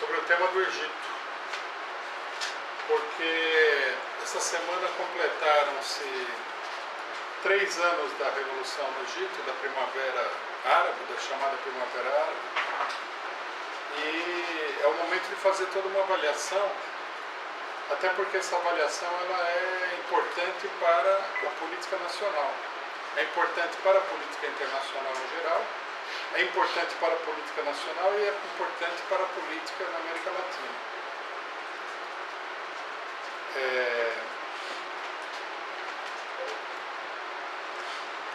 sobre o tema do Egito, porque essa semana completaram-se 3 anos da Revolução no Egito, da Primavera Árabe, da chamada Primavera Árabe, e é o momento de fazer toda uma avaliação, até porque essa avaliação ela é importante para a política nacional, é importante para a política internacional em geral, é importante para a política nacional e é importante para a política na América Latina.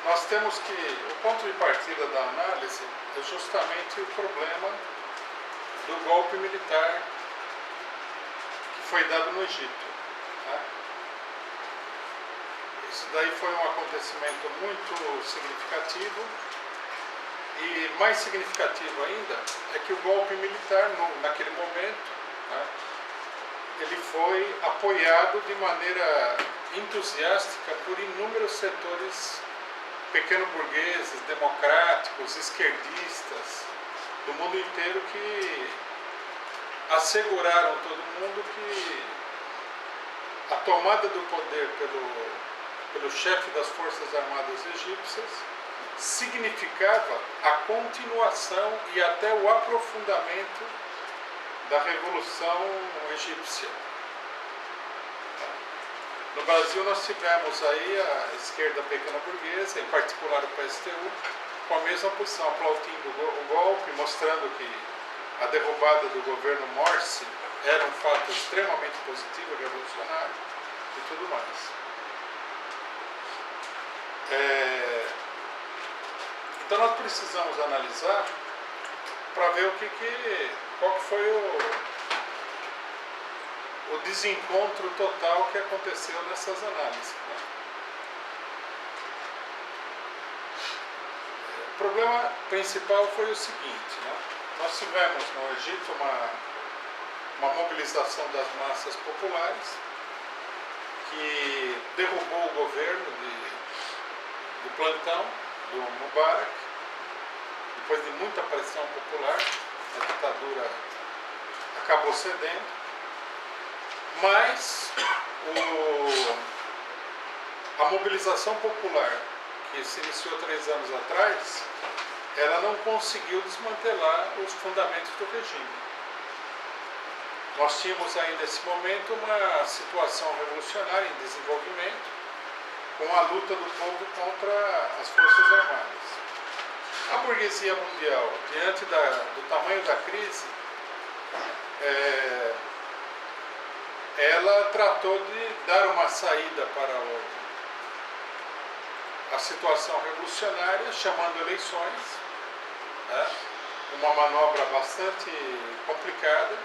Nós temos que, o ponto de partida da análise é justamente o problema do golpe militar que foi dado no Egito. Né? Isso daí foi um acontecimento muito significativo. E mais significativo ainda é que o golpe militar, naquele momento, né, ele foi apoiado de maneira entusiástica por inúmeros setores pequeno-burgueses, democráticos, esquerdistas, do mundo inteiro, que asseguraram todo mundo que a tomada do poder pelo chefe das Forças Armadas egípcias significava a continuação e até o aprofundamento da Revolução Egípcia. No Brasil nós tivemos aí a esquerda pequena-burguesa, em particular o PSTU, com a mesma posição, aplaudindo o golpe, mostrando que a derrubada do governo Morsi era um fato extremamente positivo, revolucionário e tudo mais. Então nós precisamos analisar para ver qual que foi o desencontro total que aconteceu nessas análises. Né? O problema principal foi o seguinte, né? Nós tivemos no Egito uma mobilização das massas populares que derrubou o governo de plantão do Mubarak, depois de muita pressão popular, a ditadura acabou cedendo, mas a mobilização popular que se iniciou 3 anos atrás, ela não conseguiu desmantelar os fundamentos do regime. Nós tínhamos ainda nesse momento uma situação revolucionária em desenvolvimento, com a luta do povo contra as Forças Armadas. A burguesia mundial, diante do tamanho da crise, ela tratou de dar uma saída para a situação revolucionária, chamando eleições, né? Uma manobra bastante complicada,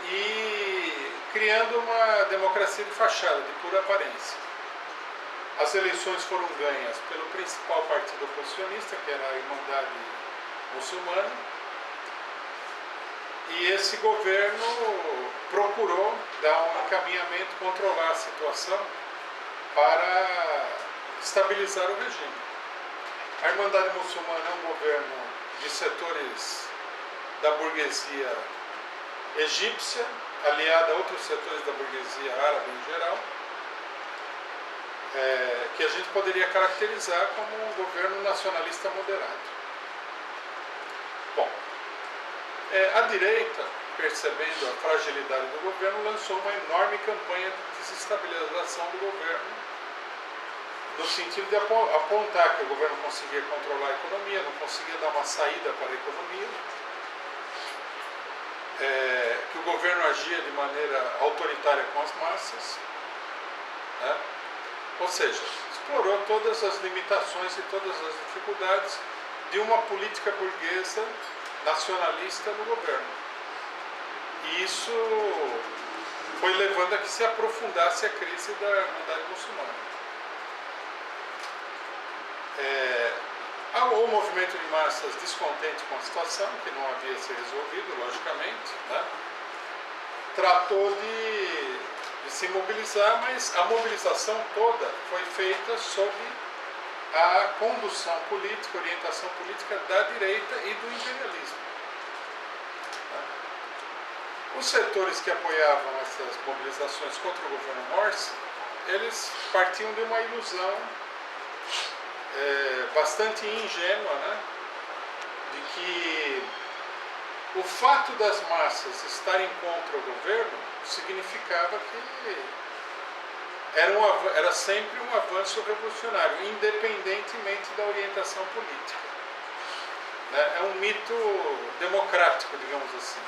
e criando uma democracia de fachada, de pura aparência. As eleições foram ganhas pelo principal partido oposicionista, que era a Irmandade Muçulmana, e esse governo procurou dar um encaminhamento, controlar a situação para estabilizar o regime. A Irmandade Muçulmana é um governo de setores da burguesia egípcia, aliada a outros setores da burguesia árabe em geral, que a gente poderia caracterizar como um governo nacionalista moderado. Bom, a direita, percebendo a fragilidade do governo, lançou uma enorme campanha de desestabilização do governo, no sentido de apontar que o governo conseguia controlar a economia, não conseguia dar uma saída para a economia, que o governo agia de maneira autoritária com as massas, né? Ou seja, explorou todas as limitações e todas as dificuldades de uma política burguesa nacionalista no governo. E isso foi levando a que se aprofundasse a crise da Irmandade Muçulmana. Houve um movimento de massas descontente com a situação, que não havia se resolvido, logicamente, né? Tratou de se mobilizar, mas a mobilização toda foi feita sob a condução política, orientação política da direita e do imperialismo. Os setores que apoiavam essas mobilizações contra o governo Morsi, eles partiam de uma ilusão bastante ingênua, né, de que o fato das massas estarem contra o governo significava que era sempre um avanço revolucionário, independentemente da orientação política. É um mito democrático, digamos assim.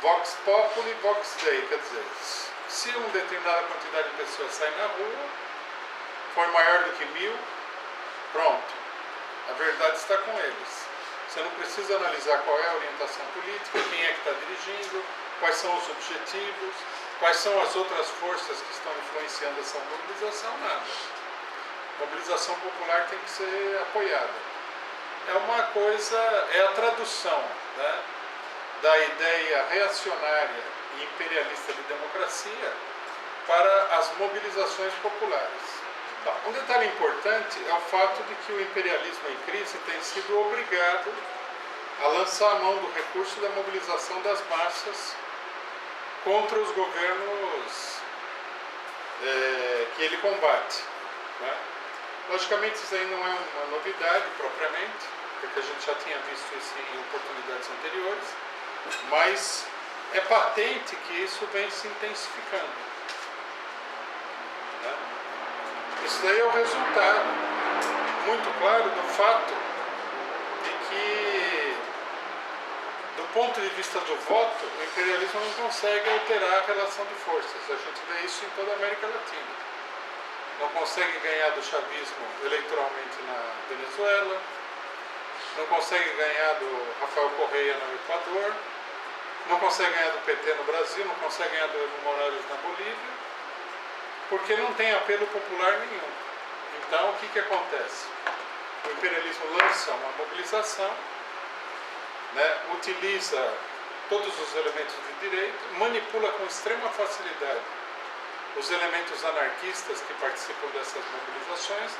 Vox populi, vox dei, quer dizer, se uma determinada quantidade de pessoas sair na rua, for maior do que 1000, pronto, a verdade está com eles. Você não precisa analisar qual é a orientação política, quem é que está dirigindo, quais são os objetivos, quais são as outras forças que estão influenciando essa mobilização, nada. A mobilização popular tem que ser apoiada. É uma coisa, é a tradução, né, da ideia reacionária e imperialista de democracia para as mobilizações populares. Um detalhe importante é o fato de que o imperialismo em crise tem sido obrigado a lançar a mão do recurso da mobilização das massas contra os governos que ele combate, né? Logicamente isso aí não é uma novidade propriamente, porque a gente já tinha visto isso em oportunidades anteriores, mas é patente que isso vem se intensificando, né? Isso daí é o resultado muito claro do fato de que, do ponto de vista do voto, o imperialismo não consegue alterar a relação de forças. A gente vê isso em toda a América Latina. Não consegue ganhar do chavismo eleitoralmente na Venezuela, não consegue ganhar do Rafael Correa no Equador, não consegue ganhar do PT no Brasil, não consegue ganhar do Evo Morales na Bolívia, porque não tem apelo popular nenhum. Então, o que acontece? O imperialismo lança uma mobilização, né, utiliza todos os elementos de direito, manipula com extrema facilidade os elementos anarquistas que participam dessas mobilizações,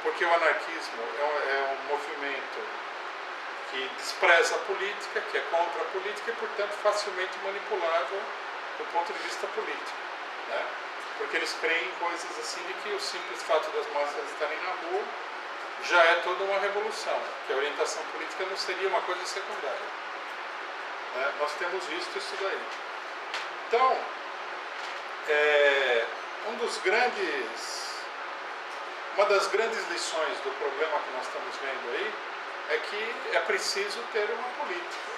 porque o anarquismo é um movimento que despreza a política, que é contra a política e, portanto, facilmente manipulável do ponto de vista político, né? Porque eles creem em coisas assim de que o simples fato das massas estarem na rua já é toda uma revolução, que a orientação política não seria uma coisa secundária, né? Nós temos visto isso daí. Então, uma das grandes lições do problema que nós estamos vendo aí é que é preciso ter uma política,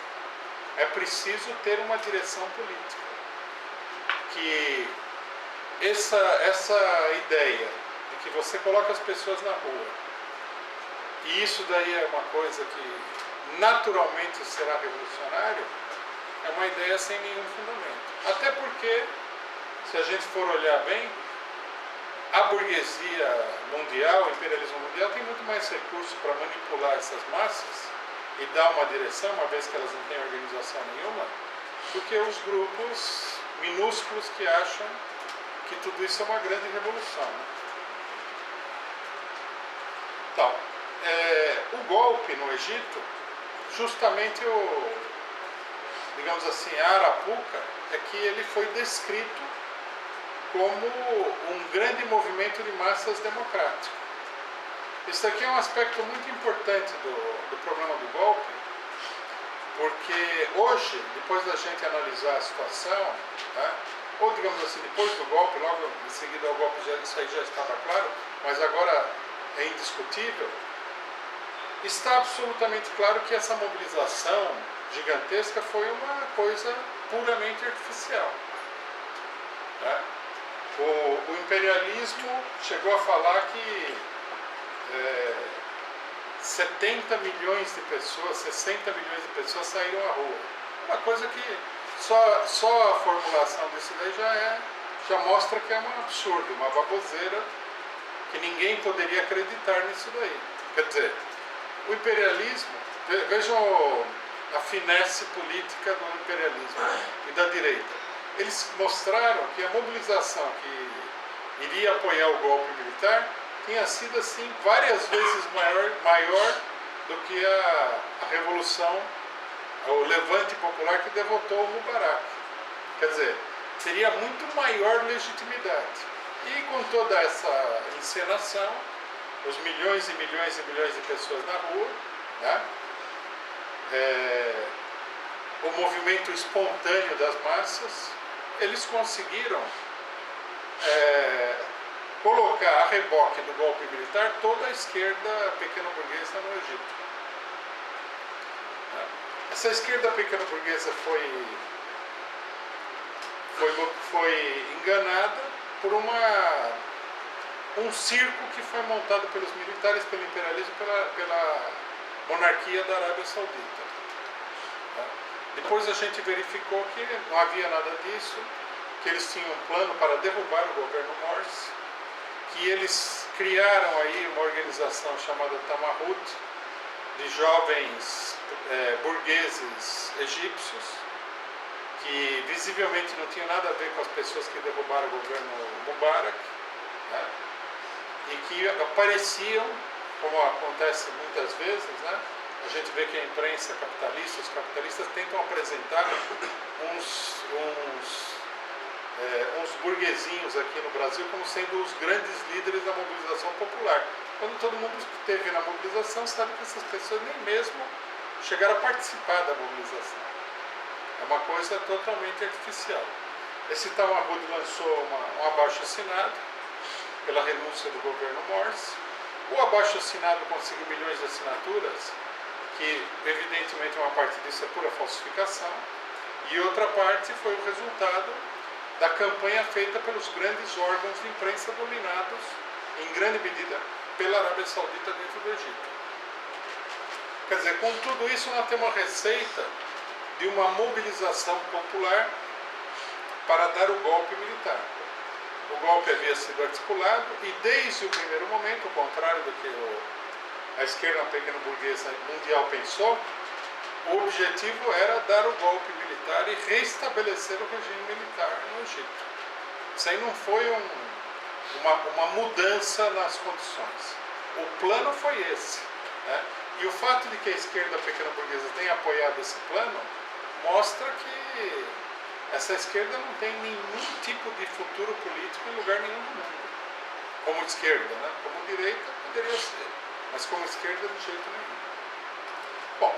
é preciso ter uma direção política, que essa ideia de que você coloca as pessoas na rua e isso daí é uma coisa que naturalmente será revolucionário, é uma ideia sem nenhum fundamento. Até porque, se a gente for olhar bem, a burguesia mundial, o imperialismo mundial, tem muito mais recursos para manipular essas massas e dar uma direção, uma vez que elas não têm organização nenhuma, do que os grupos minúsculos que acham que tudo isso é uma grande revolução, né? Então, o golpe no Egito, justamente digamos assim, a Arapuca, é que ele foi descrito como um grande movimento de massas democrático. Isso aqui é um aspecto muito importante do problema do golpe, porque hoje, depois da gente analisar a situação, né, ou digamos assim, depois do golpe, logo em seguida ao golpe, isso aí já estava claro, mas agora é indiscutível, está absolutamente claro que essa mobilização gigantesca foi uma coisa puramente artificial, né? O imperialismo chegou a falar que 70 milhões de pessoas, 60 milhões de pessoas saíram à rua. Uma coisa que só a formulação disso daí já mostra que é um absurdo, uma baboseira, que ninguém poderia acreditar nisso daí. Quer dizer, o imperialismo, vejam a finesse política do imperialismo e da direita. Eles mostraram que a mobilização que iria apoiar o golpe militar tinha sido assim várias vezes maior do que a revolução o levante popular que derrotou o Mubarak. Quer dizer, teria muito maior legitimidade. E com toda essa encenação, os milhões e milhões e milhões de pessoas na rua, né? O movimento espontâneo das massas, eles conseguiram colocar a reboque do golpe militar toda a esquerda pequeno-burguesa no Egito. Essa esquerda pequeno-burguesa foi enganada por um circo que foi montado pelos militares, pelo imperialismo, pela monarquia da Arábia Saudita. Depois a gente verificou que não havia nada disso, que eles tinham um plano para derrubar o governo Morsi, que eles criaram aí uma organização chamada Tamarut, de jovens burgueses egípcios, que visivelmente não tinham nada a ver com as pessoas que derrubaram o governo Mubarak, né? E que apareciam, como acontece muitas vezes, né? A gente vê que a imprensa capitalista, os capitalistas tentam apresentar uns burguesinhos aqui no Brasil como sendo os grandes líderes da mobilização popular. Quando todo mundo esteve na mobilização, sabe que essas pessoas nem mesmo chegaram a participar da mobilização. É uma coisa totalmente artificial. Esse Tamarut lançou um abaixo-assinado pela renúncia do governo Morsi. O abaixo-assinado conseguiu milhões de assinaturas, que evidentemente uma parte disso é pura falsificação, e outra parte foi o resultado da campanha feita pelos grandes órgãos de imprensa dominados, em grande medida, pela Arábia Saudita dentro do Egito. Quer dizer, com tudo isso nós temos uma receita de uma mobilização popular para dar o golpe militar. O golpe havia sido articulado e desde o primeiro momento, ao contrário do que a esquerda pequeno-burguesa mundial pensou, o objetivo era dar o golpe militar e restabelecer o regime militar no Egito. Isso aí não foi uma mudança nas condições. O plano foi esse, né? E o fato de que a esquerda pequeno-burguesa tenha apoiado esse plano mostra que essa esquerda não tem nenhum tipo de futuro político em lugar nenhum do mundo. Como esquerda, né? Como direita poderia ser, mas como esquerda de jeito nenhum. Bom,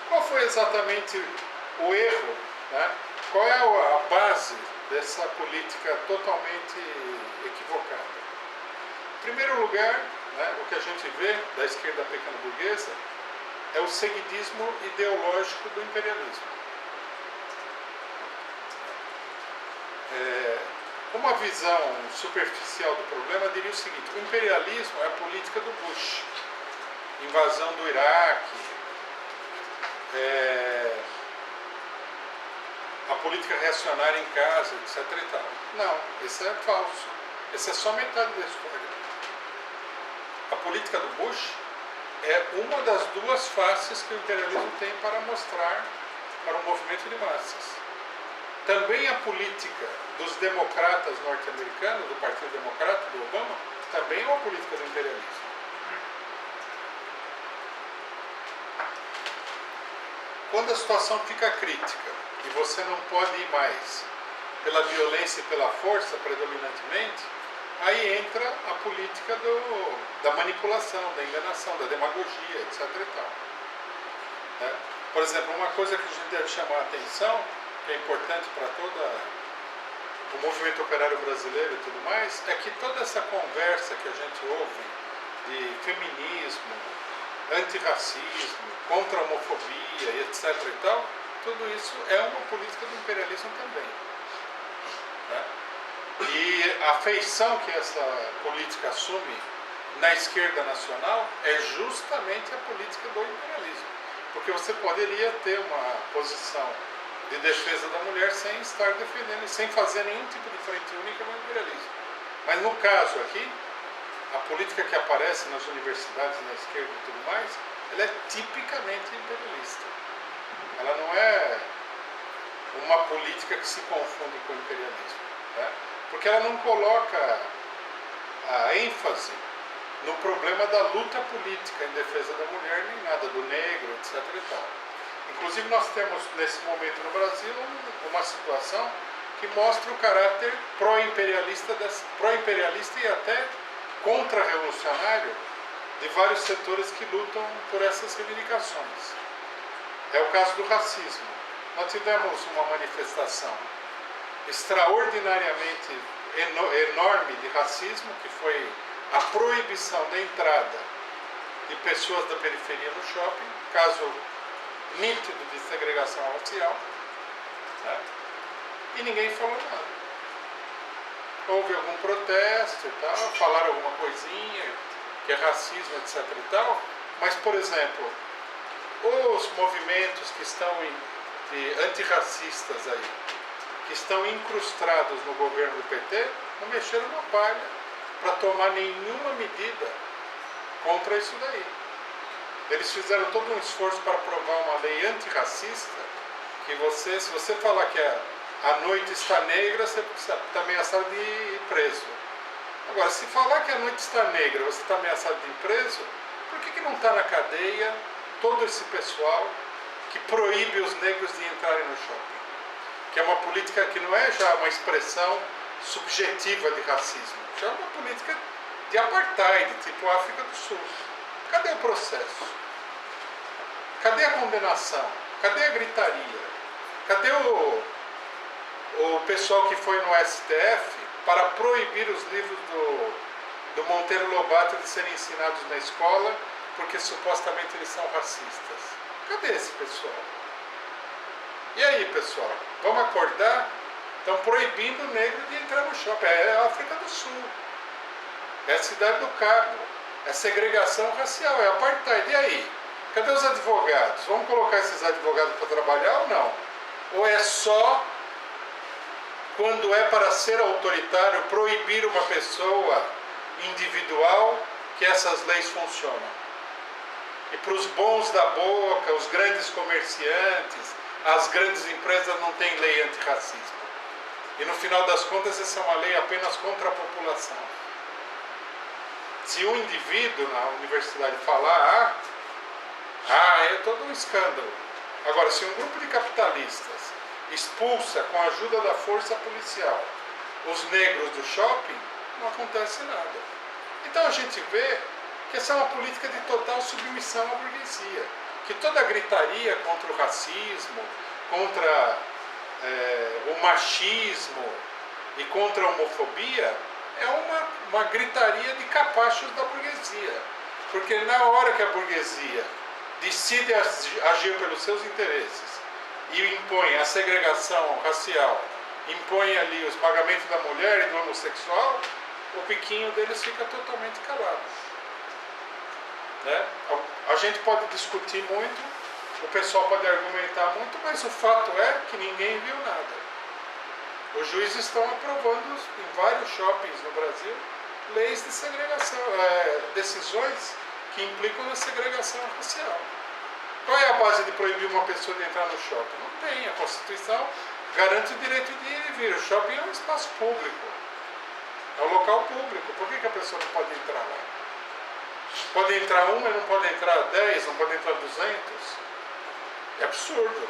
qual foi exatamente o erro, né? Qual é a base dessa política totalmente equivocada? Em primeiro lugar, né, o que a gente vê da esquerda pequeno-burguesa é o seguidismo ideológico do imperialismo. Uma visão superficial do problema diria o seguinte: o imperialismo é a política do Bush, invasão do Iraque, a política reacionária em casa, etc. e tal. Não, isso é falso. Essa é só metade da história. A política do Bush é uma das duas faces que o imperialismo tem para mostrar para o movimento de massas. Também a política dos democratas norte-americanos, do Partido Democrata, do Obama, também é uma política do imperialismo. Quando a situação fica crítica e você não pode ir mais pela violência e pela força predominantemente, aí entra a política da manipulação, da enganação, da demagogia, etc. e tal. Por exemplo, uma coisa que a gente deve chamar a atenção, que é importante para todo o movimento operário brasileiro e tudo mais, é que toda essa conversa que a gente ouve de feminismo, antirracismo, contra a homofobia, e etc. e tal, tudo isso é uma política do imperialismo também. Né? E a feição que essa política assume na esquerda nacional é justamente a política do imperialismo. Porque você poderia ter uma posição de defesa da mulher sem estar defendendo, sem fazer nenhum tipo de frente única no imperialismo. Mas no caso aqui, a política que aparece nas universidades, na esquerda e tudo mais, ela é tipicamente imperialista. Ela não é uma política que se confunde com o imperialismo. Né? Porque ela não coloca a ênfase no problema da luta política em defesa da mulher, nem nada, do negro, etc. e tal. Inclusive nós temos nesse momento no Brasil uma situação que mostra o caráter pró-imperialista e até contra-revolucionário de vários setores que lutam por essas reivindicações. É o caso do racismo. Nós tivemos uma manifestação extraordinariamente enorme de racismo, que foi a proibição da entrada de pessoas da periferia no shopping, caso nítido de segregação racial, né? E ninguém falou nada. Houve algum protesto e tal, falaram alguma coisinha, que é racismo, etc e tal, mas, por exemplo, os movimentos que estão de antirracistas aí, que estão incrustados no governo do PT, não mexeram na palha para tomar nenhuma medida contra isso daí. Eles fizeram todo um esforço para aprovar uma lei antirracista, que se você falar que a noite está negra, você está ameaçado de ir preso. Agora, se falar que a noite está negra, você está ameaçado de ir preso, por que não está na cadeia todo esse pessoal que proíbe os negros de entrarem no shopping? Que é uma política que não é já uma expressão subjetiva de racismo, já é uma política de apartheid, tipo África do Sul. Cadê o processo? Cadê a condenação? Cadê a gritaria? Cadê o pessoal que foi no STF para proibir os livros do Monteiro Lobato de serem ensinados na escola porque supostamente eles são racistas? Cadê esse pessoal? E aí, pessoal? Vamos acordar? Estão proibindo o negro de entrar no shopping. É a África do Sul. É a Cidade do Cabo. É segregação racial, é apartheid. E aí? Cadê os advogados? Vamos colocar esses advogados para trabalhar ou não? Ou é só quando é para ser autoritário proibir uma pessoa individual que essas leis funcionam? E para os bons da boca, os grandes comerciantes, as grandes empresas não têm lei antirracismo. E no final das contas essa é uma lei apenas contra a população. Se um indivíduo na universidade falar é todo um escândalo. Agora, se um grupo de capitalistas expulsa com a ajuda da força policial os negros do shopping, não acontece nada. Então a gente vê que essa é uma política de total submissão à burguesia. Que toda a gritaria contra o racismo, contra o machismo e contra a homofobia é uma gritaria de capachos da burguesia. Porque na hora que a burguesia decide agir pelos seus interesses e impõe a segregação racial, impõe ali o esmagamento da mulher e do homossexual, o biquinho deles fica totalmente calado. Né? A gente pode discutir muito, o pessoal pode argumentar muito, mas o fato é que ninguém viu nada. Os juízes estão aprovando em vários shoppings no Brasil leis de segregação, decisões que implicam na segregação racial. Qual é a base de proibir uma pessoa de entrar no shopping? Não tem. A Constituição garante o direito de ir e vir. O shopping é um espaço público. É um local público. Por que a pessoa não pode entrar lá? Pode entrar um, mas não pode entrar 10, não pode entrar 200? É absurdo.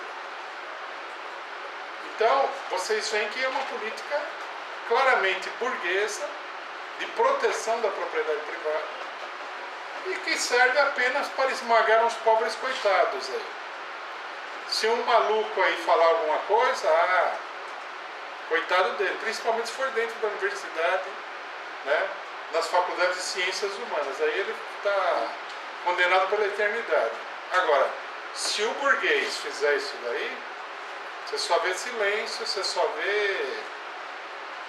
Então, vocês veem que é uma política claramente burguesa, de proteção da propriedade privada, e que serve apenas para esmagar uns pobres coitados aí. Se um maluco aí falar alguma coisa, coitado dele, principalmente se for dentro da universidade, né, nas faculdades de ciências humanas, aí ele está condenado pela eternidade. Agora, se o burguês fizer isso daí, você só vê silêncio, você só vê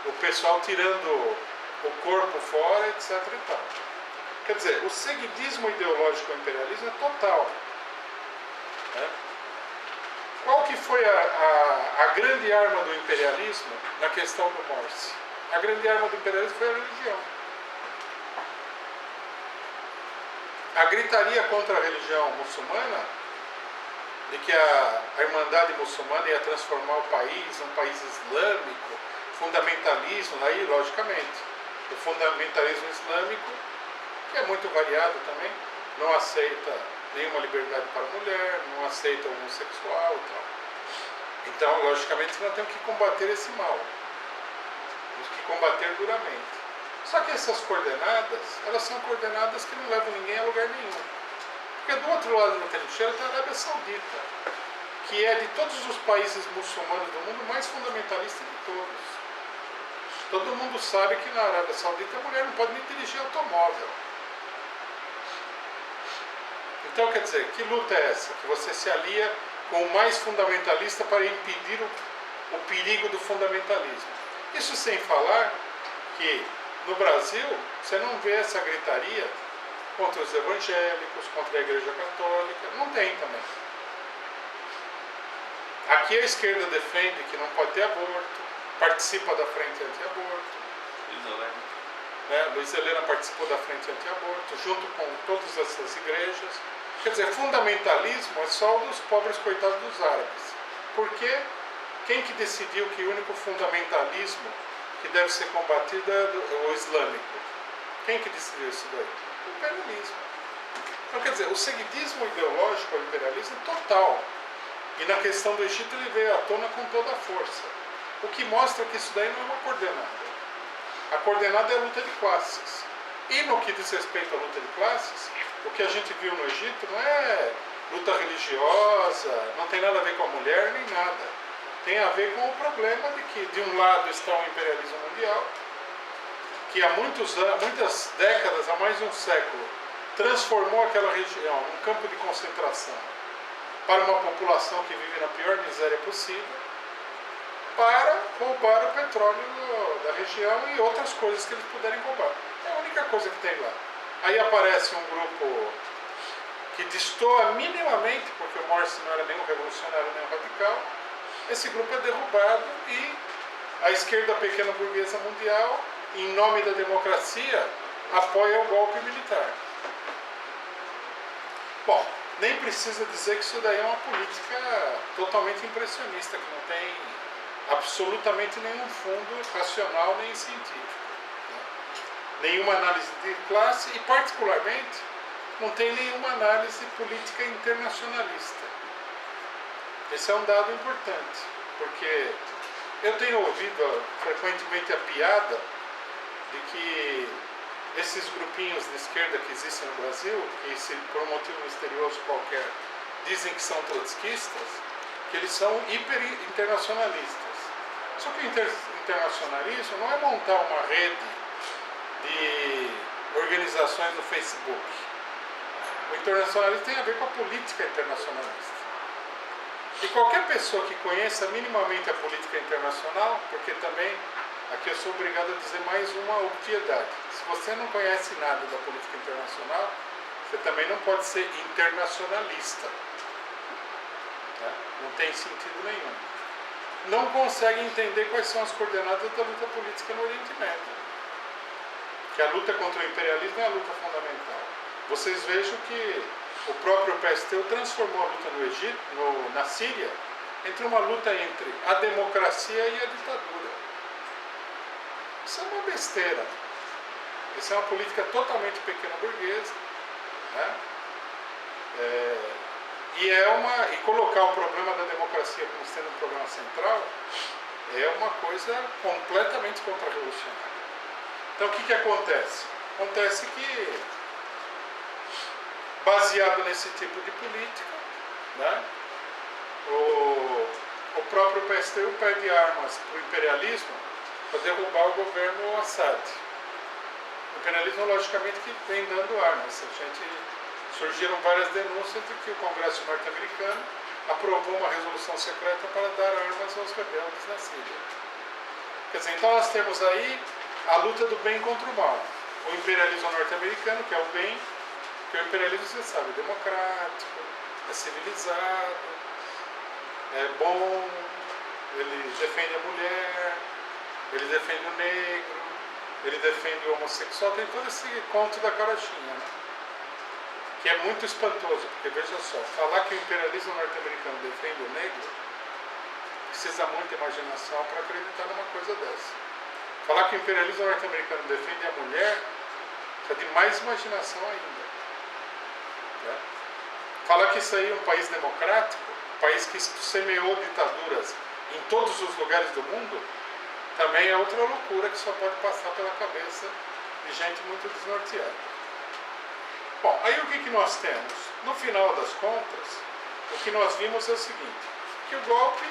o pessoal tirando o corpo fora, etc. e tal. Quer dizer, o seguidismo ideológico ao imperialismo é total. Né? Qual que foi a grande arma do imperialismo na questão do Morsi? A grande arma do imperialismo foi a religião. A gritaria contra a religião muçulmana, de que a Irmandade muçulmana ia transformar o país em um país islâmico, fundamentalismo, aí logicamente, o fundamentalismo islâmico, que é muito variado também, não aceita nenhuma liberdade para a mulher, não aceita o homossexual e tal. Então, logicamente, nós temos que combater esse mal. Temos que combater duramente. Só que essas coordenadas, elas são coordenadas que não levam ninguém a lugar nenhum. Porque do outro lado da trincheira está a Arábia Saudita, que é de todos os países muçulmanos do mundo o mais fundamentalista de todos. Todo mundo sabe que na Arábia Saudita a mulher não pode nem dirigir automóvel. Então, quer dizer, que luta é essa? Que você se alia com o mais fundamentalista para impedir o perigo do fundamentalismo. Isso sem falar que no Brasil você não vê essa gritaria contra os evangélicos, contra a Igreja Católica. Não tem também. Aqui a esquerda defende que não pode ter aborto, participa da frente anti-aborto. Luiz Helena participou da frente anti-aborto, junto com todas essas igrejas. Quer dizer, fundamentalismo é só dos pobres coitados dos árabes. Porque quem que decidiu que o único fundamentalismo que deve ser combatido é o islâmico? Quem que decidiu isso daí? O imperialismo. Então, quer dizer, o seguidismo ideológico ao imperialismo é total. E na questão do Egito ele veio à tona com toda a força. O que mostra que isso daí não é uma coordenada. A coordenada é a luta de classes. E no que diz respeito à luta de classes, o que a gente viu no Egito não é luta religiosa, não tem nada a ver com a mulher nem nada. Tem a ver com o problema de que de um lado está o imperialismo mundial, que há muitas décadas, há mais de um século, transformou aquela região num campo de concentração para uma população que vive na pior miséria possível, para roubar o petróleo da região e outras coisas que eles puderem roubar. É a única coisa que tem lá. Aí aparece um grupo que destoa minimamente, porque o Morsi não era nenhum revolucionário, nem radical. Esse grupo é derrubado e a esquerda pequena burguesa mundial, em nome da democracia, apoia o golpe militar. Bom, nem precisa dizer que isso daí é uma política totalmente impressionista, que não tem absolutamente nenhum fundo racional nem científico. Nenhuma análise de classe e, particularmente, não tem nenhuma análise política internacionalista. Esse é um dado importante, porque eu tenho ouvido frequentemente a piada de que esses grupinhos de esquerda que existem no Brasil, que se, por um motivo misterioso qualquer, dizem que são trotskistas, que eles são hiper-internacionalistas. Só que o internacionalismo não é montar uma rede de organizações no Facebook. O internacionalismo tem a ver com a política internacionalista. E qualquer pessoa que conheça minimamente a política internacional, porque também, aqui eu sou obrigado a dizer mais uma obviedade. Se você não conhece nada da política internacional, você também não pode ser internacionalista. Tá? Não tem sentido nenhum. Não consegue entender quais são as coordenadas da luta política no Oriente Médio. Que a luta contra o imperialismo é a luta fundamental. Vocês vejam que o próprio PSTU transformou a luta no Egito, na Síria, entre uma luta entre a democracia e a ditadura. Isso é uma besteira. Isso é uma política totalmente pequena burguesa, né? E colocar o problema da democracia como sendo um problema central é uma coisa completamente contra-revolucionária. Então o que acontece? Acontece que, baseado nesse tipo de política, né, o próprio PSTU pede armas para o imperialismo para derrubar o governo Assad. O imperialismo, logicamente, que vem dando armas. Surgiram várias denúncias de que o Congresso norte-americano aprovou uma resolução secreta para dar armas aos rebeldes na Síria. Quer dizer, então nós temos aí a luta do bem contra o mal. O imperialismo norte-americano, que é o bem, que o imperialismo, você sabe, é democrático, é civilizado, é bom, ele defende a mulher, ele defende o negro, ele defende o homossexual, tem todo esse conto da carochinha, né? Que é muito espantoso, porque veja só, falar que o imperialismo norte-americano defende o negro, precisa muita imaginação para acreditar numa coisa dessa. Falar que o imperialismo norte-americano defende a mulher, precisa de mais imaginação ainda. Né? Falar que isso aí é um país democrático, um país que semeou ditaduras em todos os lugares do mundo, também é outra loucura que só pode passar pela cabeça de gente muito desnorteada. Bom, aí o que nós temos? No final das contas, o que nós vimos é o seguinte, que o golpe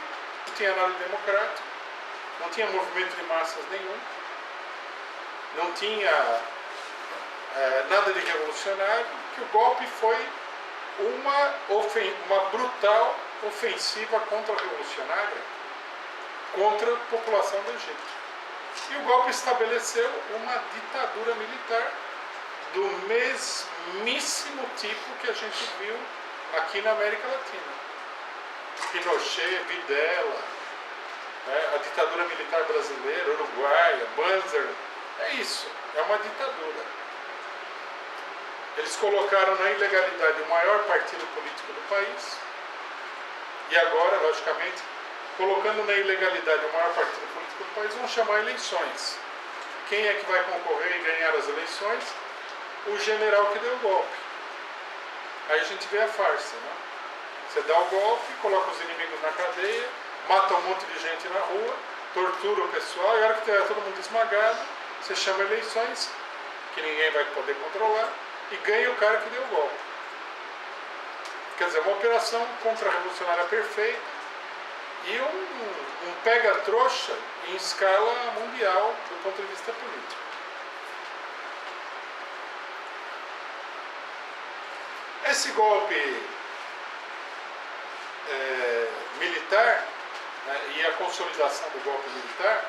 não tinha nada democrático, não tinha movimento de massas nenhum, não tinha nada de revolucionário, que o golpe foi uma brutal ofensiva contra-revolucionária contra a população do Egito. E o golpe estabeleceu uma ditadura militar do mesmíssimo tipo que a gente viu aqui na América Latina. Pinochet, Videla, a ditadura militar brasileira, uruguaia, Banzer, é isso, é uma ditadura. Eles colocaram na ilegalidade o maior partido político do país e agora, logicamente, colocando na ilegalidade o maior partido político do país, vão chamar eleições. Quem é que vai concorrer e ganhar as eleições? O general que deu o golpe. Aí a gente vê a farsa, né? Você dá o golpe, coloca os inimigos na cadeia, mata um monte de gente na rua, tortura o pessoal, e a hora que tiver todo mundo esmagado, você chama eleições, que ninguém vai poder controlar, e ganha o cara que deu o golpe. Quer dizer, uma operação contra-revolucionária perfeita e um pega-trouxa em escala mundial do ponto de vista político. Esse golpe militar, né, e a consolidação do golpe militar,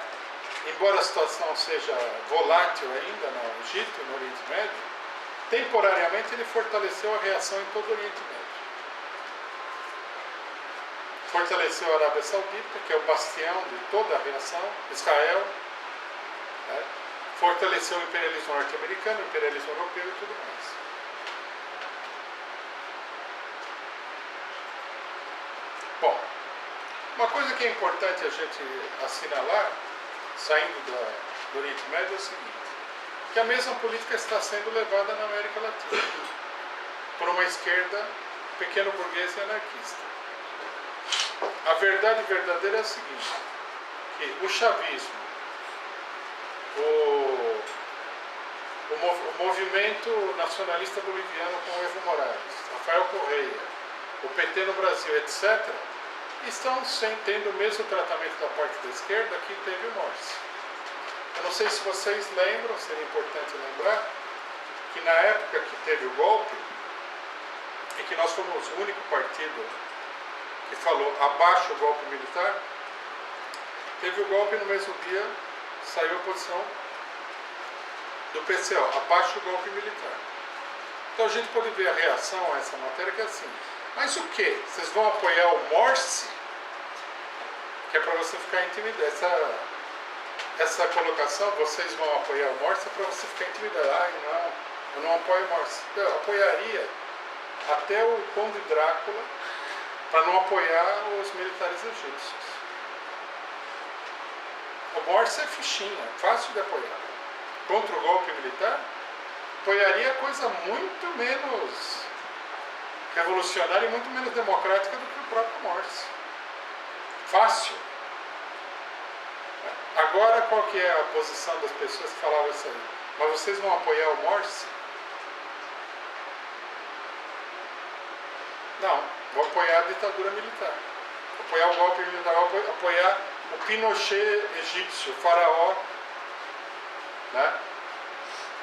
embora a situação seja volátil ainda no Egito, no Oriente Médio, temporariamente ele fortaleceu a reação em todo o Oriente Médio. Fortaleceu a Arábia Saudita, que é o bastião de toda a reação, Israel, né? Fortaleceu o imperialismo norte-americano, o imperialismo europeu e tudo mais. Bom, uma coisa que é importante a gente assinalar, saindo do Oriente Médio, é o seguinte, que a mesma política está sendo levada na América Latina por uma esquerda pequeno-burguesa e anarquista. A verdade verdadeira é a seguinte, que o chavismo, o movimento nacionalista boliviano com Evo Morales, Rafael Correia, o PT no Brasil, etc., estão tendo o mesmo tratamento da parte da esquerda que teve o Morsi. Eu não sei se vocês lembram, seria importante lembrar, que na época que teve o golpe, e que nós fomos o único partido que falou abaixo o golpe militar, teve o golpe no mesmo dia, saiu a posição do PCO, abaixo o golpe militar. Então a gente pode ver a reação a essa matéria que é assim, mas o que? Vocês vão apoiar o Morsi? Que é para você ficar intimidado. Essa colocação, vocês vão apoiar o Morsi, é para você ficar intimidado. Não, eu não apoio o Morsi. Eu apoiaria até o Conde Drácula para não apoiar os militares egípcios. O Morsi é fichinha, fácil de apoiar. Contra o golpe militar, apoiaria coisa muito menos revolucionária e muito menos democrática do que o próprio Morsi. Fácil. Agora, qual que é a posição das pessoas que falavam isso aí? Mas vocês vão apoiar o Morsi? Não, vou apoiar a ditadura militar. Vou apoiar o golpe militar, vou apoiar o Pinochet egípcio, o faraó, né?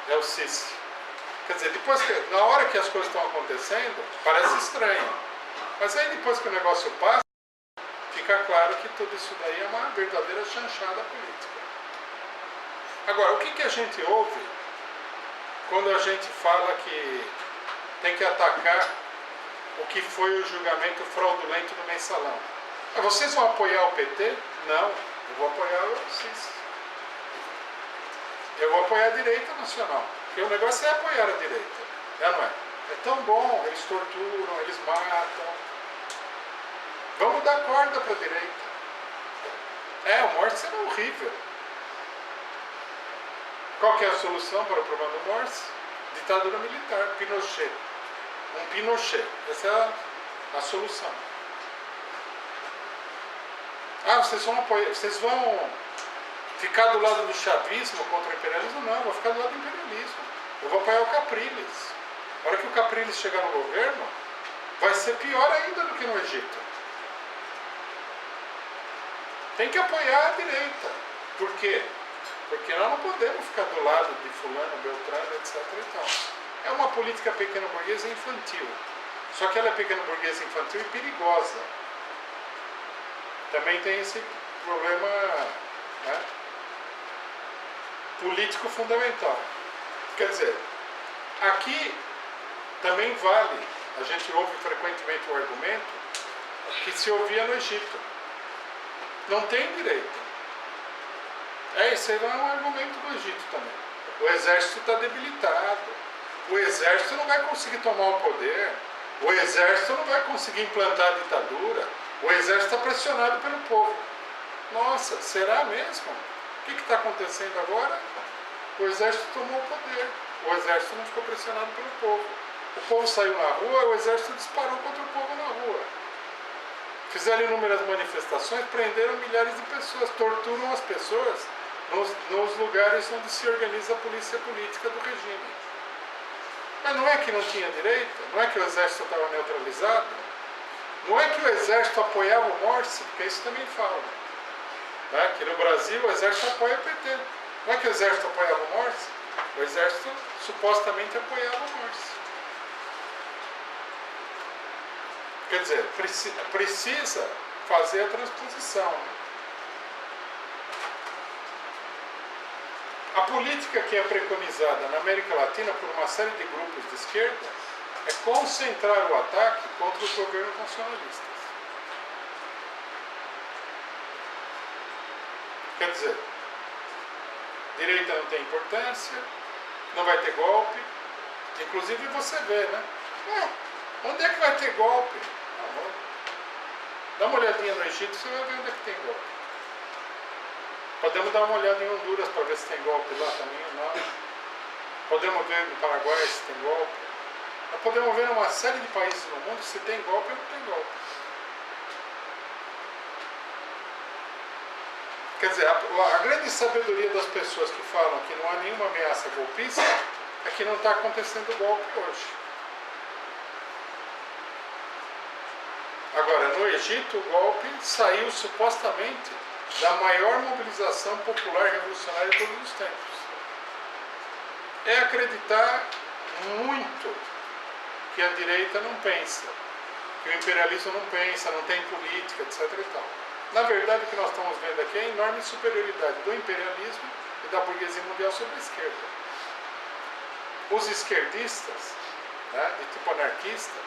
É o Sisi. Quer dizer, na hora que as coisas estão acontecendo, parece estranho. Mas aí depois que o negócio passa, fica claro que tudo isso daí é uma verdadeira chanchada política. Agora, o que a gente ouve quando a gente fala que tem que atacar o que foi o julgamento fraudulento do mensalão? Vocês vão apoiar o PT? Não, eu vou apoiar o Sisi. Eu vou apoiar a direita nacional. Porque o negócio é apoiar a direita. Não é? É tão bom, eles torturam, eles matam. Vamos dar corda para a direita. O Morsi era horrível. Qual que é a solução para o problema do Morsi? Ditadura militar, Pinochet. um Pinochet. Essa é a solução. Ah, vocês vão ficar do lado do chavismo contra o imperialismo? Não, eu vou ficar do lado do imperialismo. Eu vou apoiar o Capriles. A hora que o Capriles chegar no governo, vai ser pior ainda do que no Egito. Tem que apoiar a direita. Por quê? Porque nós não podemos ficar do lado de fulano, beltrano, etc. e tal. É uma política pequeno-burguesa infantil. Só que ela é pequeno-burguesa infantil e perigosa. Também tem esse problema, né, político fundamental. Quer dizer, aqui também vale, a gente ouve frequentemente o argumento que se ouvia no Egito. Não tem direita. Esse é um argumento do Egito também. O exército está debilitado. O exército não vai conseguir tomar o poder. O exército não vai conseguir implantar a ditadura. O exército está pressionado pelo povo. Nossa, será mesmo? O que está acontecendo agora? O exército tomou o poder. O exército não ficou pressionado pelo povo. O povo saiu na rua, o exército disparou contra o povo na rua. Fizeram inúmeras manifestações, prenderam milhares de pessoas, torturam as pessoas nos lugares onde se organiza a polícia política do regime. Mas não é que não tinha direito? Não é que o exército estava neutralizado? Não é que o exército apoiava o Morsi? Porque isso também fala. Né? Que no Brasil o exército apoia o PT. Não é que o exército apoiava o Morsi? O exército supostamente apoiava o Morsi. Quer dizer, precisa fazer a transposição. A política que é preconizada na América Latina por uma série de grupos de esquerda é concentrar o ataque contra os governos nacionalistas. Quer dizer, direita não tem importância, não vai ter golpe. Inclusive você vê, né? Onde é que vai ter golpe? Dá uma olhadinha no Egito, você vai ver onde é que tem golpe. Podemos dar uma olhada em Honduras para ver se tem golpe lá também ou não. Podemos ver no Paraguai se tem golpe. Nós podemos ver numa série de países no mundo se tem golpe ou não tem golpe. Quer dizer, a grande sabedoria das pessoas que falam que não há nenhuma ameaça golpista é que não está acontecendo golpe hoje. Agora, no Egito, o golpe saiu supostamente da maior mobilização popular revolucionária de todos os tempos. É acreditar muito que a direita não pensa, que o imperialismo não pensa, não tem política, etc. e tal. Na verdade, o que nós estamos vendo aqui é a enorme superioridade do imperialismo e da burguesia mundial sobre a esquerda. Os esquerdistas, né, de tipo anarquista,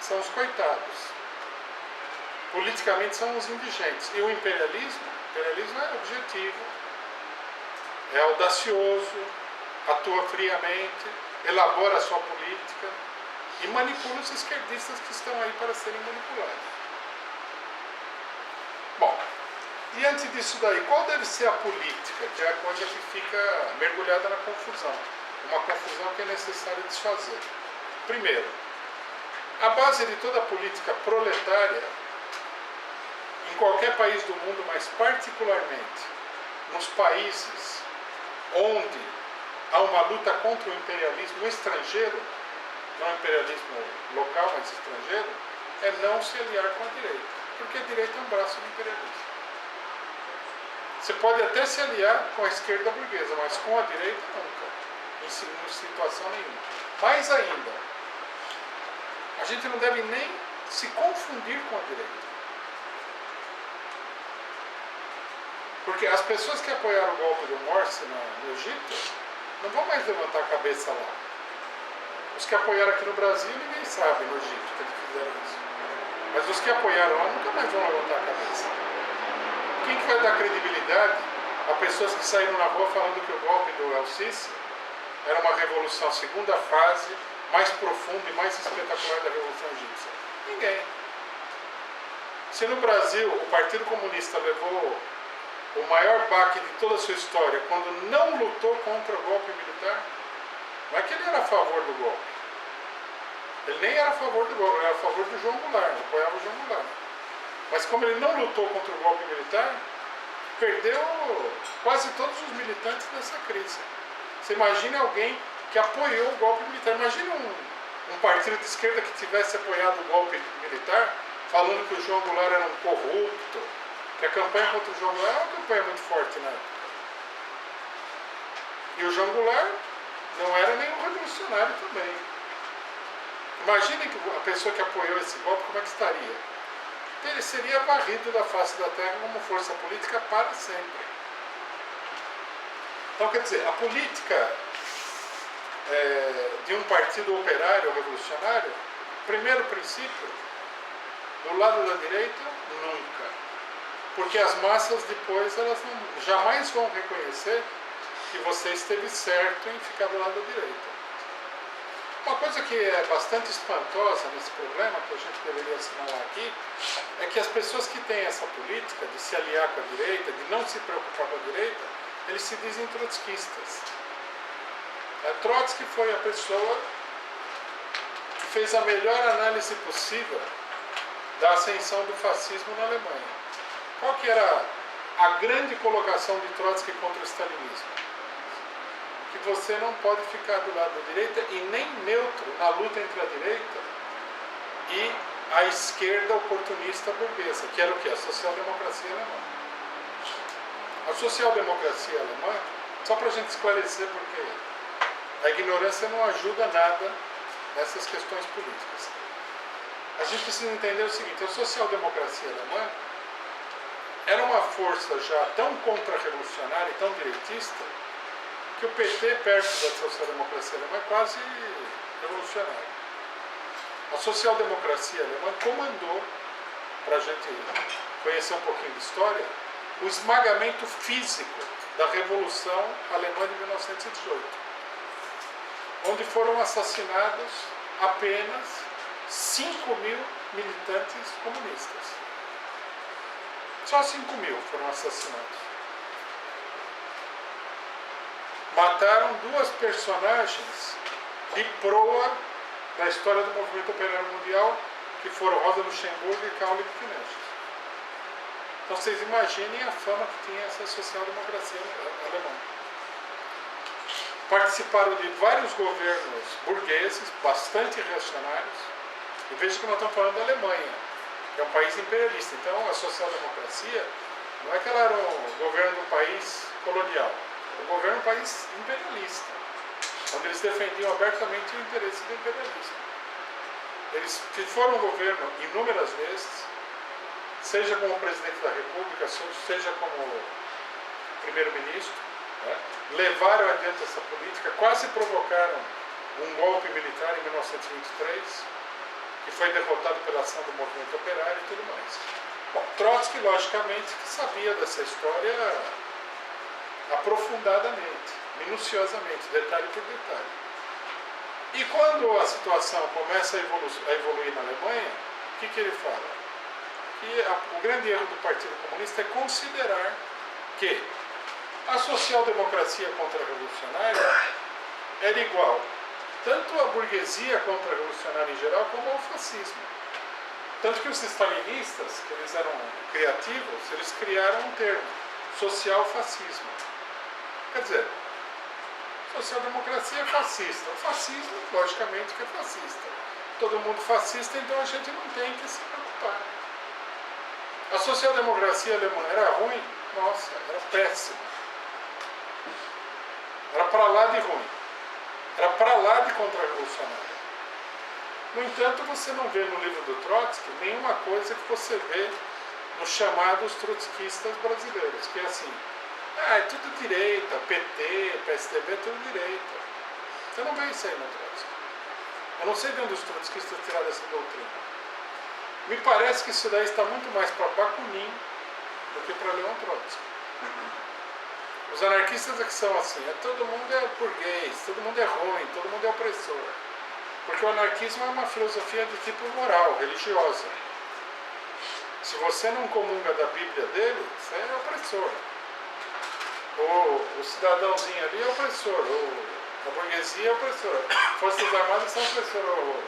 são os coitados. Politicamente são os indigentes. E o imperialismo é objetivo, é audacioso, atua friamente, elabora a sua política e manipula os esquerdistas que estão aí para serem manipulados. Bom, diante disso daí, qual deve ser a política? Que é a coisa que fica mergulhada na confusão. Uma confusão que é necessário desfazer. Primeiro, a base de toda a política proletária em qualquer país do mundo, mas particularmente nos países onde há uma luta contra o imperialismo estrangeiro, não imperialismo local, mas estrangeiro, é não se aliar com a direita, porque a direita é um braço do imperialismo. Você pode até se aliar com a esquerda burguesa, mas com a direita nunca, em situação nenhuma. Mais ainda, a gente não deve nem se confundir com a direita. Porque as pessoas que apoiaram o golpe do Morsi no Egito não vão mais levantar a cabeça lá. Os que apoiaram aqui no Brasil, ninguém sabe no Egito que eles fizeram isso. Mas os que apoiaram lá nunca mais vão levantar a cabeça. Quem que vai dar credibilidade a pessoas que saíram na rua falando que o golpe do El-Sisi era uma revolução, segunda fase, mais profunda e mais espetacular da Revolução Egípcia? Ninguém. Se no Brasil o Partido Comunista levou o maior baque de toda a sua história quando não lutou contra o golpe militar, não é que ele era a favor do golpe. Ele nem era a favor do golpe, ele era a favor do João Goulart, apoiava o João Goulart. Mas como ele não lutou contra o golpe militar, perdeu quase todos os militantes dessa crise. Você imagina alguém que apoiou o golpe militar. Imagina um partido de esquerda que tivesse apoiado o golpe militar, falando que o João Goulart era um corrupto, que a campanha contra o João Goulart era uma campanha muito forte na época. E o João Goulart não era nenhum revolucionário também. Imaginem que a pessoa que apoiou esse golpe, como é que estaria? Ele seria varrido da face da terra como força política para sempre. Então, quer dizer, a política de um partido operário revolucionário, primeiro princípio, do lado da direita, nunca. Porque as massas depois, elas jamais vão reconhecer que você esteve certo em ficar do lado da direita. Uma coisa que é bastante espantosa nesse problema, que a gente deveria assinalar aqui, é que as pessoas que têm essa política de se aliar com a direita, de não se preocupar com a direita, eles se dizem trotskistas. Trotsky foi a pessoa que fez a melhor análise possível da ascensão do fascismo na Alemanha. Qual que era a grande colocação de Trotsky contra o stalinismo? Que você não pode ficar do lado da direita e nem neutro na luta entre a direita e a esquerda oportunista burguesa, que era o quê? A social-democracia alemã. A social-democracia alemã, só para a gente esclarecer, porque a ignorância não ajuda nada nessas questões políticas. A gente precisa entender o seguinte: a social-democracia alemã era uma força já tão contra-revolucionária e tão direitista que o PT, perto da social-democracia alemã, é quase revolucionário. A social-democracia alemã comandou, para a gente conhecer um pouquinho de história, o esmagamento físico da Revolução Alemã de 1918, onde foram assassinados apenas 5.000 militantes comunistas. Só 5.000 foram assassinados. Mataram duas personagens de proa da história do movimento operário mundial, que foram Rosa Luxemburgo e Karl Liebknecht. Então vocês imaginem a fama que tinha essa social-democracia alemã. Participaram de vários governos burgueses, bastante reacionários. E veja que nós estamos falando da Alemanha, que é um país imperialista. Então a social-democracia não é que ela era o governo do país colonial, era o governo do país imperialista, onde eles defendiam abertamente o interesse do imperialismo. Eles foram governo inúmeras vezes, seja como presidente da República, seja como primeiro-ministro, né? Levaram adiante essa política, quase provocaram um golpe militar em 1923, que foi derrotado pela ação do movimento operário e tudo mais. Bom, Trotsky, logicamente, que sabia dessa história aprofundadamente, minuciosamente, detalhe por detalhe. E quando a situação começa a evoluir na Alemanha, o que ele fala? Que o grande erro do Partido Comunista é considerar que a social-democracia contra-revolucionária era igual tanto à burguesia contra-revolucionária em geral como ao fascismo. Tanto que os stalinistas, que eles eram criativos, eles criaram um termo, social-fascismo. Quer dizer, social-democracia é fascista. O fascismo, logicamente, que é fascista. Todo mundo fascista, então a gente não tem que se preocupar. A social-democracia alemã era ruim? Nossa, era péssima. Era para lá de ruim. Era para lá de contra-revolucionária. No entanto, você não vê no livro do Trotsky nenhuma coisa que você vê nos chamados trotskistas brasileiros, que é assim, é tudo direita, PT, PSDB, tudo direita. Você não vê isso aí no Trotsky. Eu não sei de onde os trotskistas tiraram essa doutrina. Me parece que isso daí está muito mais para Bakunin do que para Leon Trotsky. Os anarquistas é que são assim, todo mundo é burguês, todo mundo é ruim, todo mundo é opressor. Porque o anarquismo é uma filosofia de tipo moral, religiosa. Se você não comunga da Bíblia dele, você é opressor. O cidadãozinho ali é opressor, a burguesia é opressora, forças armadas são opressoras,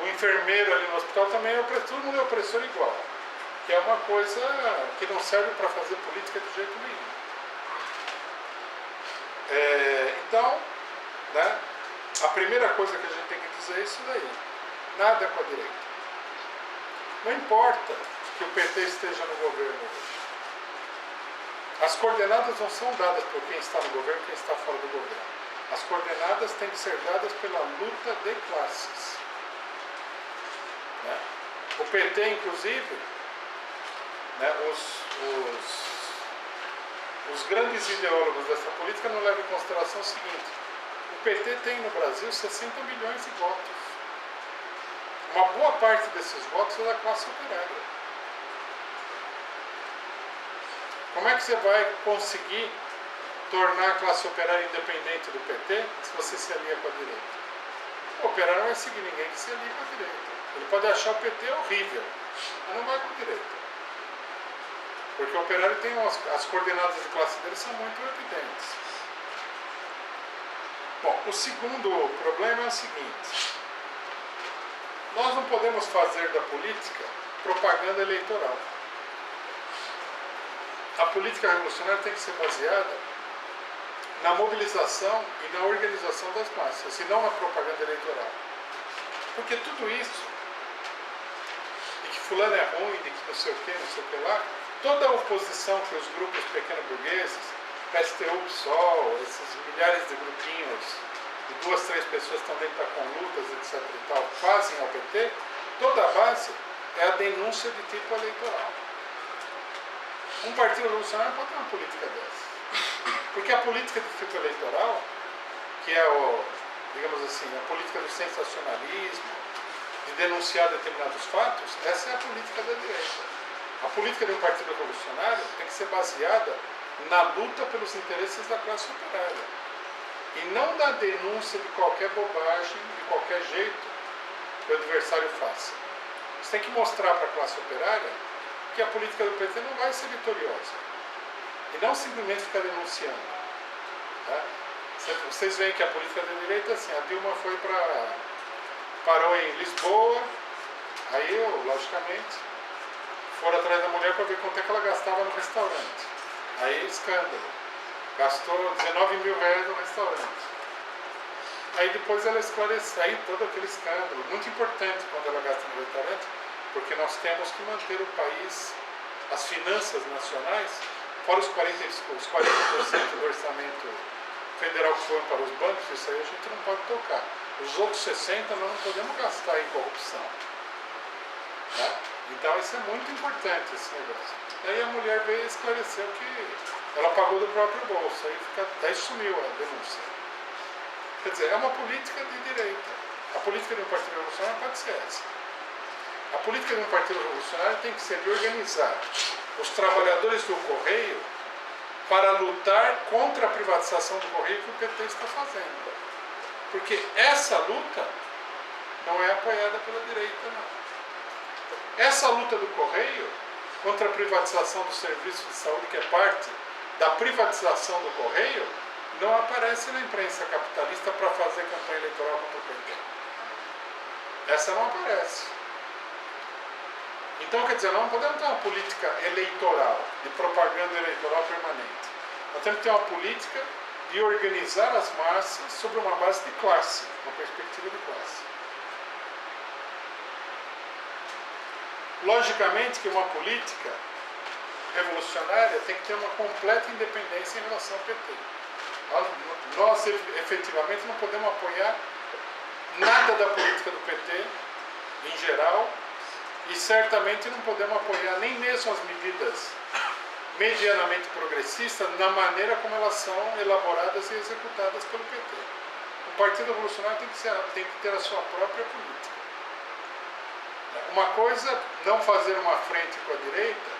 O enfermeiro ali no hospital também é opressor, todo mundo é opressor igual. Que é uma coisa que não serve para fazer política de jeito nenhum. Então, né, a primeira coisa que a gente tem que dizer é isso daí. Nada é com a direita. Não importa que o PT esteja no governo hoje. As coordenadas não são dadas por quem está no governo e quem está fora do governo. As coordenadas têm que ser dadas pela luta de classes. Né? O PT, inclusive, né, os grandes ideólogos dessa política não levam em consideração o seguinte: o PT tem no Brasil 60 milhões de votos. Uma boa parte desses votos é da classe operária. Como é que você vai conseguir tornar a classe operária independente do PT se você se alia com a direita? O operário não vai seguir ninguém que se alie com a direita. Ele pode achar o PT horrível, mas não vai com a direita. Porque o operário tem as coordenadas de classe dele são muito evidentes. Bom, o segundo problema é o seguinte: nós não podemos fazer da política propaganda eleitoral. A política revolucionária tem que ser baseada na mobilização e na organização das massas, e não na propaganda eleitoral. Porque tudo isso, de que fulano é ruim, de que não sei o que lá, toda a oposição que os grupos pequeno-burgueses, PSTU, PSOL, esses milhares de grupinhos, de 2, 3 pessoas que estão dentro da conlutas, etc. e tal, fazem ao PT, toda a base é a denúncia de tipo eleitoral. Um partido revolucionário não pode ter uma política dessa. Porque a política de tipo eleitoral, que é digamos assim, a política do sensacionalismo, de denunciar determinados fatos, essa é a política da direita. A política de um partido revolucionário tem que ser baseada na luta pelos interesses da classe operária. E não na denúncia de qualquer bobagem, de qualquer jeito que o adversário faça. Você tem que mostrar para a classe operária que a política do PT não vai ser vitoriosa. E não simplesmente ficar denunciando. Tá? Vocês veem que a política da direita é assim: a Dilma parou em Lisboa, aí, logicamente, foram atrás da mulher para ver quanto é que ela gastava no restaurante. Aí, escândalo. Gastou 19 mil reais no restaurante. Aí depois ela esclareceu, aí todo aquele escândalo, muito importante quando ela gasta no restaurante, porque nós temos que manter o país, as finanças nacionais, fora os 40% do orçamento federal que foram para os bancos, isso aí a gente não pode tocar. Os outros 60% nós não podemos gastar em corrupção. Tá? Então isso é muito importante, esse negócio. Aí a mulher veio e esclareceu que ela pagou do próprio bolso, daí sumiu a denúncia. Quer dizer, é uma política de direita. A política de um partido revolucionário pode ser essa. A política de um partido revolucionário tem que ser de organizar os trabalhadores do Correio para lutar contra a privatização do Correio que o PT está fazendo. Porque essa luta não é apoiada pela direita, não. Essa luta do Correio contra a privatização do serviço de saúde, que é parte da privatização do Correio, não aparece na imprensa capitalista para fazer campanha eleitoral contra o PT. Essa não aparece. Então, quer dizer, nós não podemos ter uma política eleitoral, de propaganda eleitoral permanente. Nós temos que ter uma política de organizar as massas sobre uma base de classe, uma perspectiva de classe. Logicamente que uma política revolucionária tem que ter uma completa independência em relação ao PT. Nós efetivamente não podemos apoiar nada da política do PT em geral e certamente não podemos apoiar nem mesmo as medidas medianamente progressistas na maneira como elas são elaboradas e executadas pelo PT. O Partido Revolucionário tem que ter a sua própria política. Uma coisa é não fazer uma frente com a direita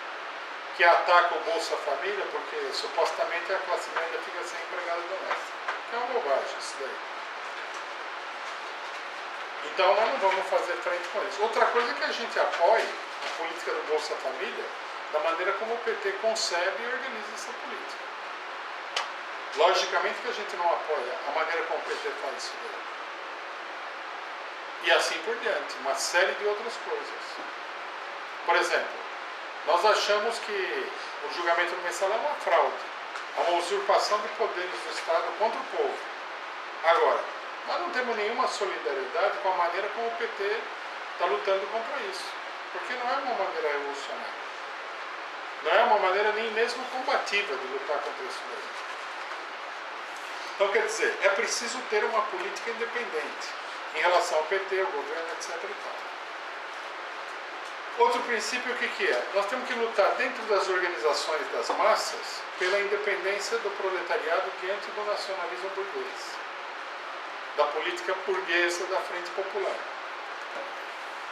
que ataca o Bolsa Família porque supostamente a classe média fica sem empregada doméstica. É uma bobagem isso daí. Então nós não vamos fazer frente com isso. Outra coisa é que a gente apoie a política do Bolsa Família da maneira como o PT concebe e organiza essa política. Logicamente que a gente não apoia a maneira como o PT faz isso daí. E assim por diante, uma série de outras coisas. Por exemplo, nós achamos que o julgamento do mensalão é uma fraude, é uma usurpação de poderes do Estado contra o povo. Agora, nós não temos nenhuma solidariedade com a maneira como o PT está lutando contra isso, porque não é uma maneira revolucionária. Não é uma maneira nem mesmo combativa de lutar contra isso mesmo. Então, quer dizer, é preciso ter uma política independente em relação ao PT, ao governo, etc. e tal. Outro princípio, o que é? Nós temos que lutar dentro das organizações das massas pela independência do proletariado diante do nacionalismo burguês, da política burguesa da Frente Popular.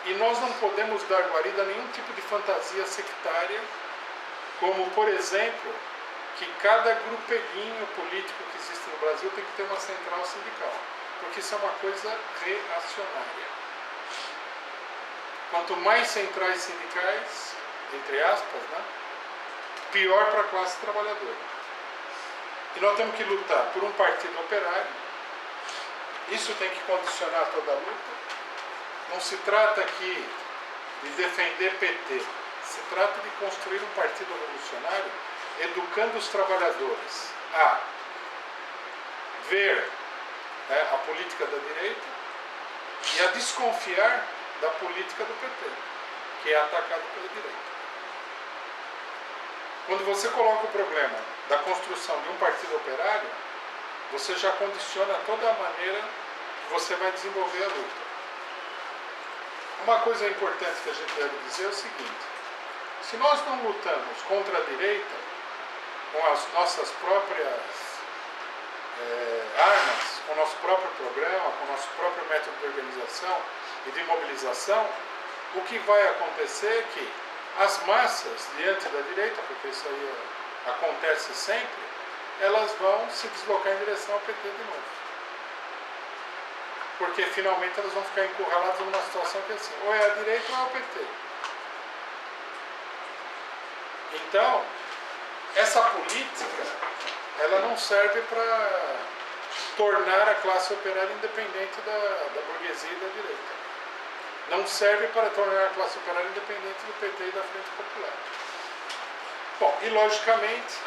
E nós não podemos dar guarida a nenhum tipo de fantasia sectária, como, por exemplo, que cada grupeguinho político que existe no Brasil tem que ter uma central sindical, porque isso é uma coisa reacionária. Quanto mais centrais sindicais, entre aspas, né, pior para a classe trabalhadora. E nós temos que lutar por um partido operário. Isso tem que condicionar toda a luta. Não se trata aqui de defender PT. Se trata de construir um partido revolucionário educando os trabalhadores a ver a política da direita e a desconfiar da política do PT, que é atacada pela direita. Quando você coloca o problema da construção de um partido operário, você já condiciona toda a maneira que você vai desenvolver a luta. Uma coisa importante que a gente deve dizer é o seguinte: se nós não lutamos contra a direita com as nossas próprias armas, com o nosso próprio programa, com o nosso próprio método de organização e de mobilização, o que vai acontecer é que as massas diante da direita, porque isso aí acontece sempre, elas vão se deslocar em direção ao PT de novo. Porque finalmente elas vão ficar encurraladas numa situação que é assim, ou é a direita ou é o PT. Então, essa política, ela não serve para tornar a classe operária independente da burguesia e da direita. Não serve para tornar a classe operária independente do PT e da Frente Popular. Bom, e logicamente,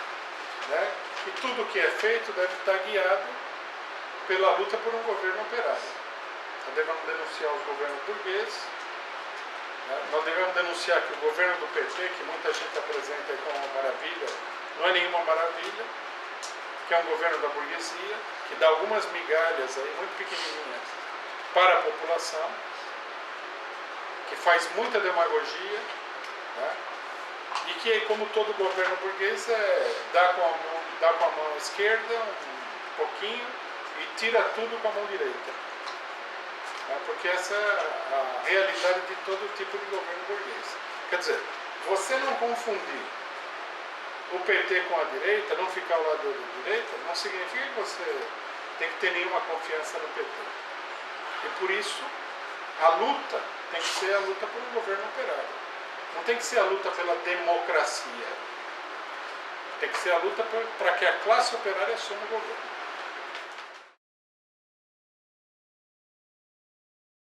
né, que tudo que é feito deve estar guiado pela luta por um governo operário. Nós devemos denunciar os governos burgueses, né, nós devemos denunciar que o governo do PT, que muita gente apresenta como uma maravilha, não é nenhuma maravilha, que é um governo da burguesia, que dá algumas migalhas aí, muito pequenininhas, para a população, que faz muita demagogia, né? E que, como todo governo burguês, dá com a mão esquerda um pouquinho e tira tudo com a mão direita. Né? Porque essa é a realidade de todo tipo de governo burguês. Quer dizer, você não confundir o PT com a direita, não ficar ao lado da direita, não significa que você tem que ter nenhuma confiança no PT. E por isso, a luta tem que ser a luta por um governo operário. Não tem que ser a luta pela democracia. Tem que ser a luta para que a classe operária assuma o governo.